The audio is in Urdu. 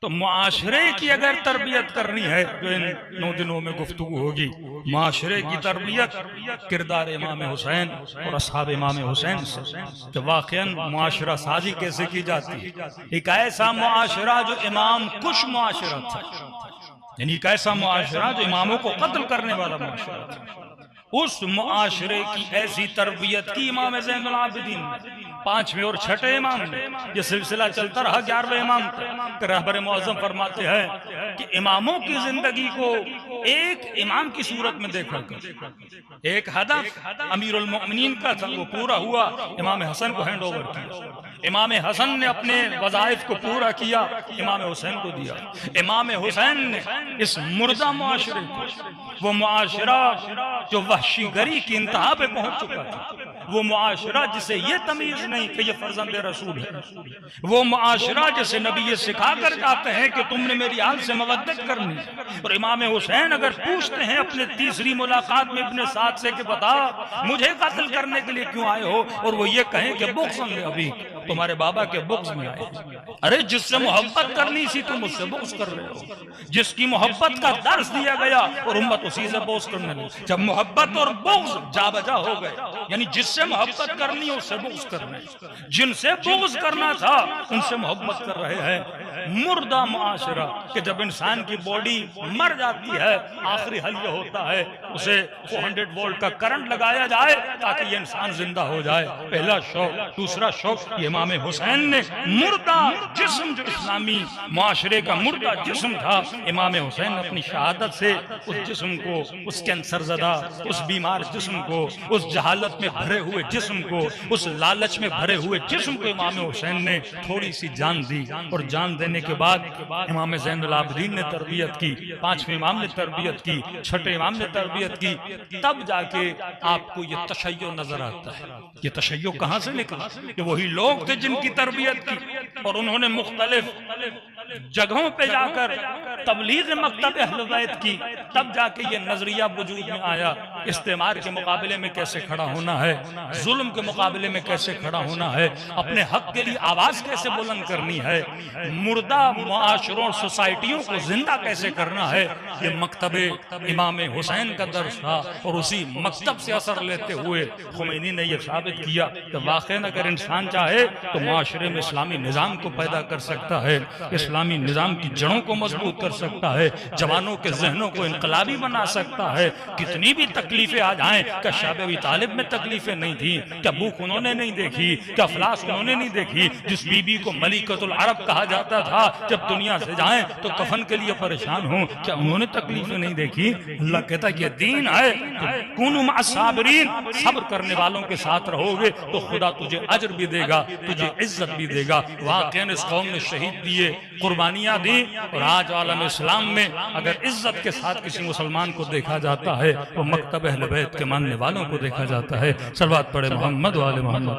تو معاشرے کی اگر تربیت کرنی ہے جو ان 9 دنوں میں گفتگو ہوگی، معاشرے کی تربیت کردار امام حسین اور اصحاب امام حسین سے، کہ واقعاً معاشرہ سازی کیسے کی جاتی ہے۔ ایک ایسا معاشرہ جو امام کش معاشرہ تھا، یعنی ایک ایسا معاشرہ جو اماموں کو قتل کرنے والا معاشرہ تھا، اس معاشرے کی ایسی تربیت کی امام زین العابدین نے، 5ویں اور 6ٹھے امام نے۔ یہ سلسلہ چلتا رہا 11ویں امام تک، کہ رہبر معظم فرماتے ہیں کہ اماموں کی زندگی کو ایک امام کی صورت میں دیکھا کر، ایک ہدف امیر المؤمنین کا تھا، وہ پورا ہوا، امام حسن کو ہینڈ اوور کیا، امام حسن نے اپنے وظائف کو پورا کیا، امام حسین کو دیا۔ امام حسین نے اس مردہ معاشرے کو، وہ معاشرہ جو وحشی گری کی انتہا پہ پہنچ چکا تھا، وہ معاشرہ جسے یہ تمیز نہیں کہ یہ فرزند رسول ہے، وہ معاشرہ جسے نبی یہ سکھا کر جاتے ہیں کہ تم نے میری آل سے مودت کرنی، اور امام حسین اگر پوچھتے ہیں اپنے تیسری ملاقات میں ابن سعد سے کہ بتا مجھے قتل کرنے کے لیے کیوں آئے ہو، اور وہ یہ کہیں کہ بغض میں، ابھی تمہارے بابا کے بغض میں آئے ہیں۔ ارے جس سے محبت کرنی سی تم اس سے بغض کر رہے ہو، جس کی محبت کا درس دیا گیا اور امت اسی سے بغض کرنے لگی۔ جب محبت اور بغض جا بجا ہو گئے، یعنی جس سے محبت کرنی اس سے بغض کرنا، جن سے بغض کرنا تھا ان سے محبت کر رہے ہیں۔ مردہ معاشرہ کہ جب انسان کی باڈی مر جاتی ہے، آخری حل یہ ہوتا ہے اسے 400 وولٹ کا کرنٹ لگایا جائے تاکہ یہ انسان زندہ ہو جائے۔ پہلا شوق۔ دوسرا شوق یہ امام حسین نے مردہ جسم جو اسلامی معاشرے کا مردہ جسم تھا، امام حسین نے اپنی شہادت سے اس جسم کو، اس کینسر زدہ، اس بیمار جسم کو، اس جہالت میں بھرے ہوئے جسم کو، اس لالچ میں بھرے ہوئے جسم کو امام حسین نے تھوڑی سی جان دی، اور جان دینے کے بعد امام زین العابدین نے تربیت کی، 5ویں امام نے تربیت کی، 6ٹھے امام نے تربیت کی۔ تب جا کے آپ کو یہ تشیع نظر آتا ہے۔ یہ تشیع کہاں سے نکلا؟ کہ وہی لوگ تھے جن کی تربیت کی، اور انہوں نے مختلف جگہوں پہ جا کر تبلیغ مکتب اہل بیت کی، تب جا کے یہ نظریہ وجود میں آیا، استعمار کے مقابلے میں کیسے کھڑا ہونا ہے، ظلم کے مقابلے میں کیسے کھڑا ہونا ہے، اپنے حق کے لیے آواز کیسے بلند کرنی ہے، مردہ معاشروں سوسائٹیوں کو زندہ کیسے کرنا ہے۔ یہ مکتب امام حسین کا درس تھا، اور اسی مکتب سے اثر لیتے ہوئے خمینی نے یہ ثابت کیا کہ واقعاً اگر انسان چاہے تو معاشرے میں اسلامی نظام کو پیدا کر سکتا ہے، اسلامی نظام کی جڑوں کو مضبوط کر سکتا ہے، جوانوں کے ذہنوں کو انقلابی بنا سکتا ہے۔ کتنی بھی تکلیفیں آ جائیں، کہ شعب ابی طالب میں تکلیفیں نہیں تھیں، کہ بھوک انہوں نے نہیں دیکھی، کہ افلاس انہوں نے نہیں دیکھی، جس بی بی کو ملکۃ العرب کہا جاتا تھا جب دنیا سے جائیں تو کفن کے لیے پریشان ہوں، کیا انہوں نے تکلیفیں نہیں دیکھی؟ اللہ کہتا ہے یہ دین ہے، کونوا مع الصابرین، صبر کرنے والوں کے ساتھ رہو گے تو خدا تجھے اجر بھی دے گا، تجھے عزت بھی دے گا۔ واقعاً اس قوم نے شہید دیے، قربانیاں دی، اور آج عالم اسلام میں اگر عزت کے ساتھ کسی مسلمان کو دیکھا جاتا ہے وہ مکتب اہل بیت کے ماننے والوں کو دیکھا جاتا ہے۔ صلوات پڑھے محمد و آل محمد۔